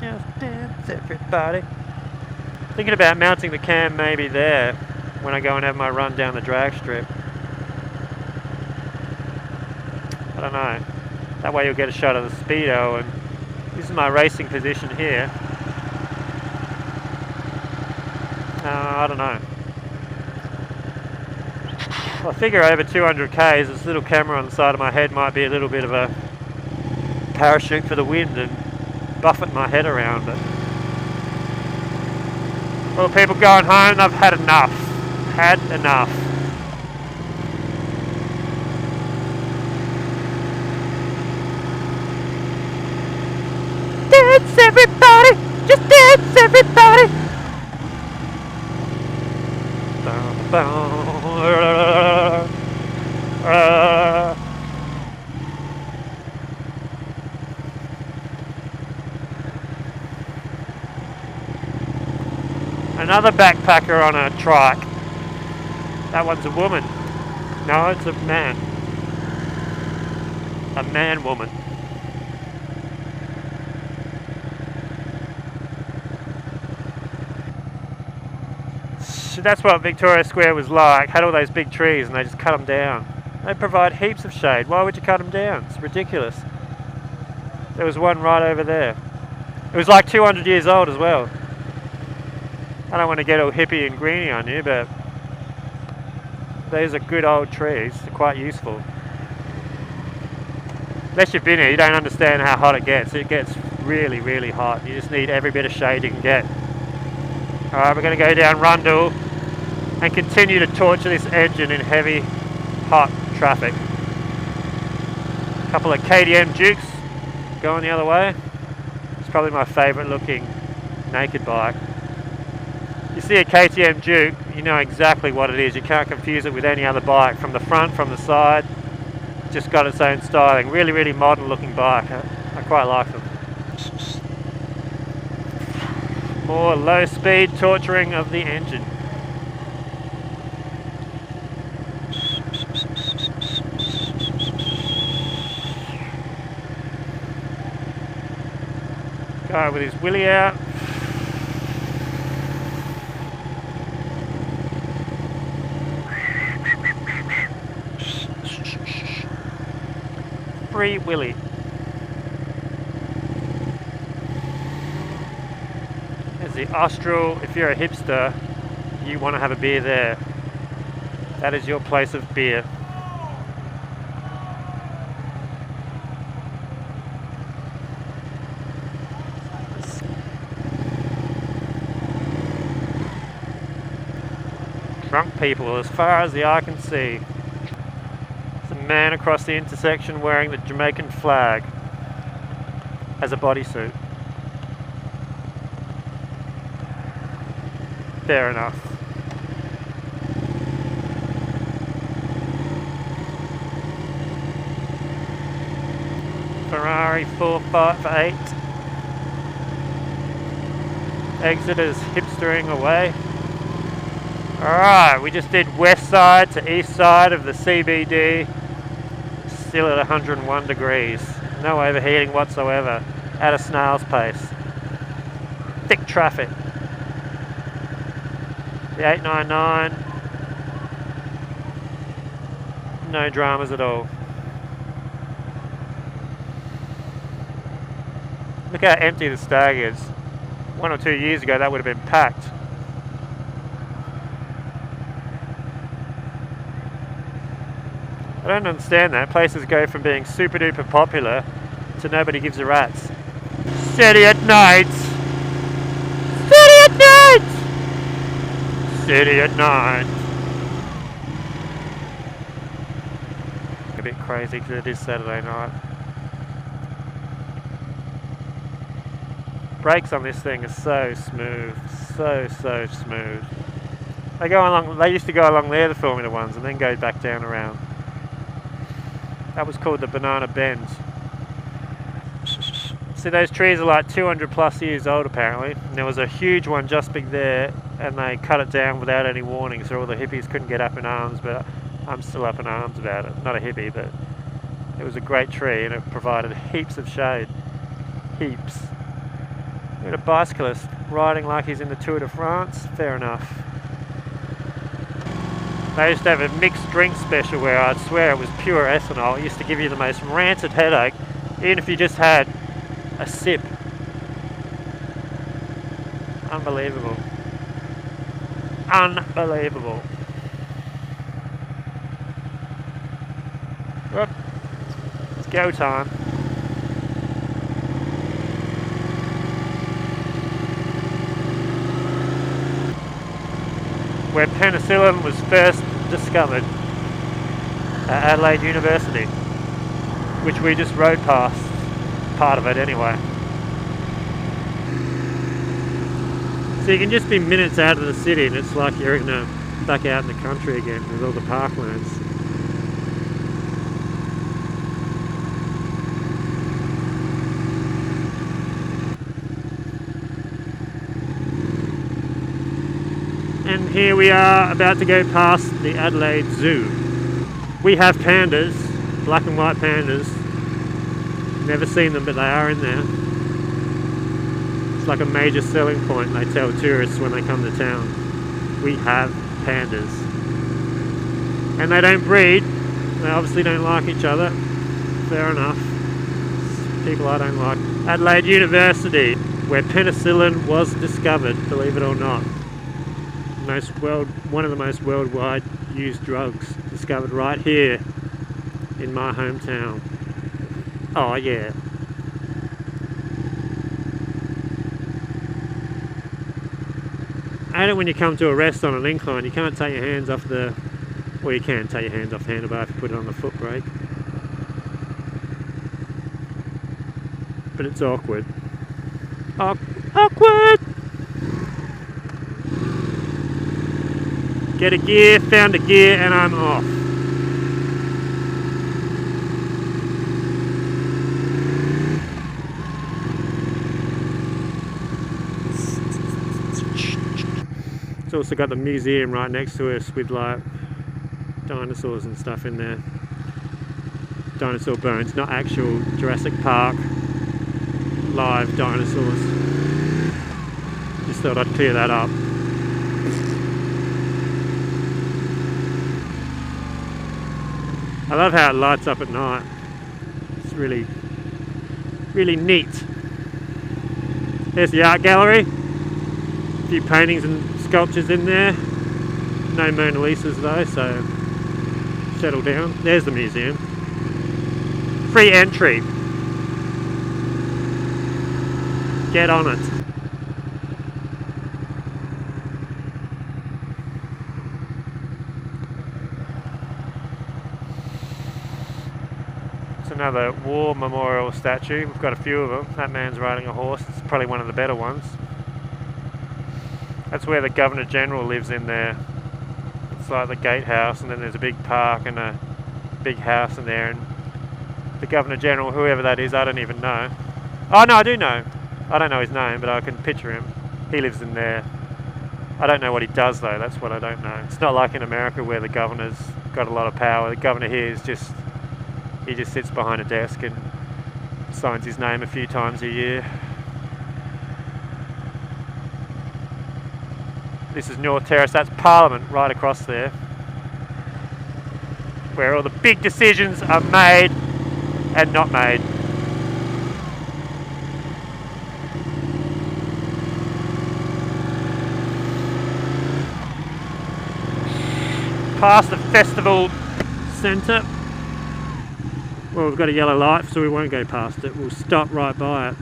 Just dance, everybody. Thinking about mounting the cam maybe there when I go and have my run down the drag strip. I don't know. That way you'll get a shot of the speedo, and this is my racing position here. I don't know. I figure over 200 k's, this little camera on the side of my head might be a little bit of a parachute for the wind and buffet my head around. But well, people going home, I've had enough. Had enough. Dance, everybody! Just dance, everybody! Another backpacker on a trike. That one's a woman. No, it's a man. A man-woman. That's what Victoria Square was like. Had all those big trees and they just cut them down. They provide heaps of shade. Why would you cut them down? It's ridiculous. There was one right over there. It was like 200 years old as well. I don't want to get all hippie and greeny on you, but these are good old trees. They're quite useful. Unless you've been here, you don't understand how hot it gets. It gets really, really hot. You just need every bit of shade you can get. Alright, we're going to go down Rundle and continue to torture this engine in heavy, hot traffic. A couple of KTM Dukes going the other way. It's probably my favourite looking naked bike. You see a KTM Duke, you know exactly what it is. You can't confuse it with any other bike. From the front, from the side, just got its own styling. Really, really modern looking bike. I quite like them. More low speed torturing of the engine. Guy with his willy out. Free willy. There's the Austral. If you're a hipster, you want to have a beer there. That is your place of beer. Drunk people as far as the eye can see. There's a man across the intersection wearing the Jamaican flag as a bodysuit. Fair enough. Ferrari 458. Exeter's hipstering away. Alright, we just did west side to east side of the CBD. Still at 101 degrees. No overheating whatsoever. At a snail's pace. Thick traffic. The 899. No dramas at all. Look how empty the Stag is. 1 or 2 years ago that would have been packed. I don't understand that. Places go from being super duper popular to nobody gives a rat's. City at night! City at night! City at night! A bit crazy because it is Saturday night. Brakes on this thing are so smooth. So smooth. They go along. They used to go along there, the Formula Ones, and then go back down around. That was called the Banana Bend. See, those trees are like 200 plus years old apparently. And there was a huge one just big there, and they cut it down without any warning, so all the hippies couldn't get up in arms, but I'm still up in arms about it. Not a hippie, but it was a great tree and it provided heaps of shade. Heaps. Got a bicyclist riding like he's in the Tour de France. Fair enough. They used to have a mixed drink special where I'd swear it was pure ethanol. It used to give you the most rancid headache, even if you just had a sip. Unbelievable. Unbelievable. Well, it's go time. Where penicillin was first discovered at Adelaide University, which we just rode past, part of it anyway. So you can just be minutes out of the city and it's like you're back out in the country again with all the parklands. And here we are about to go past the Adelaide Zoo. We have pandas, black and white pandas. Never seen them, but they are in there. It's like a major selling point, they tell tourists when they come to town. We have pandas. And they don't breed. They obviously don't like each other. Fair enough. People I don't like. Adelaide University, where penicillin was discovered, believe it or not. One of the most worldwide used drugs discovered right here in my hometown. Oh yeah. I hate it when you come to a rest on an incline, you can't take your hands off the... Well, you can take your hands off the handlebar if you put it on the foot brake. But it's awkward. Awkward! Get a gear, found a gear, and I'm off. It's also got the museum right next to us with like dinosaurs and stuff in there. Dinosaur bones, not actual Jurassic Park live dinosaurs. Just thought I'd clear that up. I love how it lights up at night. It's really, really neat. There's the art gallery. A few paintings and sculptures in there. No Mona Lisas though, so settle down. There's the museum. Free entry. Get on it. Another war memorial statue. We've got a few of them. That man's riding a horse. It's probably one of the better ones. That's where the Governor General lives in there. It's like the gatehouse, and then there's a big park and a big house in there. And the Governor General, whoever that is, I don't even know. Oh no, I do know. I don't know his name, but I can picture him. He lives in there. I don't know what he does though. That's what I don't know. It's not like in America where the governor's got a lot of power. The governor here is just... He just sits behind a desk and signs his name a few times a year. This is North Terrace, that's Parliament right across there, where all the big decisions are made and not made. Past the festival centre. Well, we've got a yellow light, so we won't go past it. We'll stop right by it.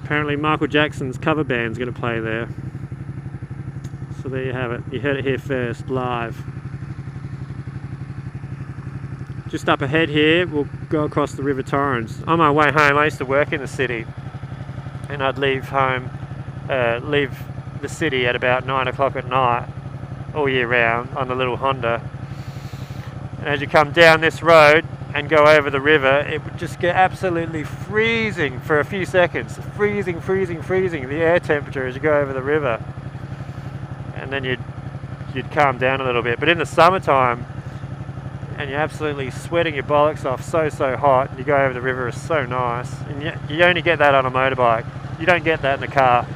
Apparently Michael Jackson's cover band's going to play there. So there you have it. You heard it here first, live. Just up ahead here, we'll go across the River Torrens. On my way home, I used to work in the city. And I'd leave the city at about 9 o'clock at night. All year round on the little Honda, and as you come down this road and go over the river, it would just get absolutely freezing for a few seconds. Freezing, the air temperature as you go over the river, and then you'd calm down a little bit. But in the summertime, and you're absolutely sweating your bollocks off, so hot. You go over the river, it's so nice, and you only get that on a motorbike. You don't get that in a car.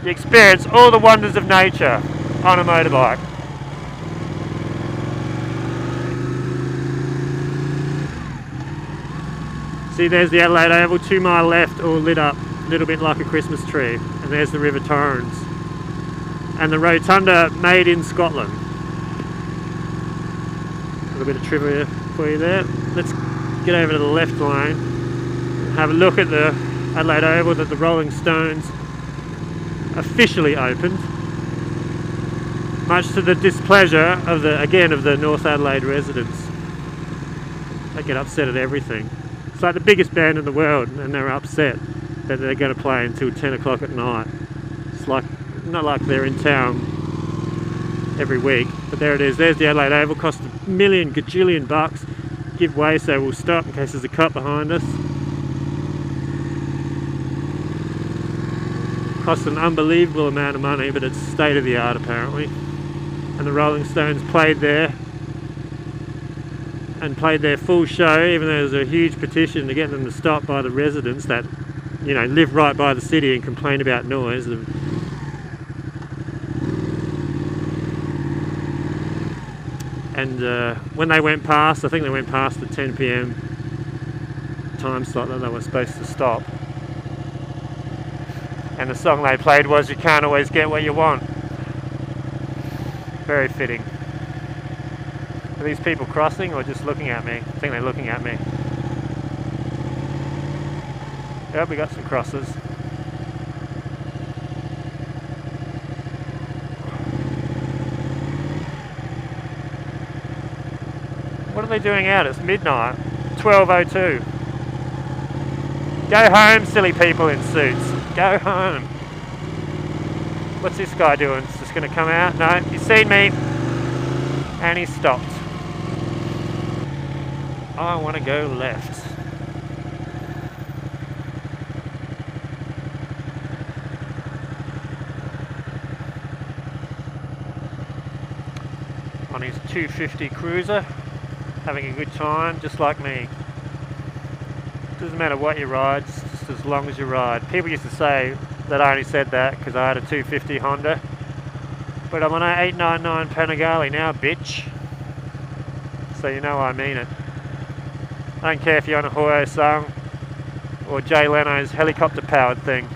You experience all the wonders of nature on a motorbike. See, there's the Adelaide Oval, 2 mile left, all lit up, a little bit like a Christmas tree. And there's the River Torrens. And the Rotunda, made in Scotland. A little bit of trivia for you there. Let's get over to the left lane and have a look at the Adelaide Oval that the Rolling Stones officially opened, much to the displeasure of the North Adelaide residents. They get upset at everything. It's like the biggest band in the world, and they're upset that they're going to play until 10 o'clock at night. It's like, not like they're in town every week, but there it is. There's the Adelaide Oval. Cost $1 million gajillion bucks. Give way so we'll stop in case there's a cop behind us. Cost an unbelievable amount of money, but it's state of the art apparently. And the Rolling Stones played there, and played their full show, even though there was a huge petition to get them to stop by the residents that, you know, live right by the city and complain about noise. And when they went past, I think they went past the 10 PM time slot that they were supposed to stop. And the song they played was "You Can't Always Get What You Want." Very fitting. Are these people crossing or just looking at me? I think they're looking at me. Yep, we got some crosses. What are they doing out? It's midnight. 12:02. Go home, silly people in suits. Go home. What's this guy doing? Is just going to come out? No, he's seen me. And he stopped. I want to go left. On his 250 cruiser, having a good time, just like me. Doesn't matter what you ride, just as long as you ride. People used to say that I only said that because I had a 250 Honda, but I'm on an 899 Panigale now, bitch. So you know I mean it. I don't care if you're on a Hoyo song or Jay Leno's helicopter powered thing.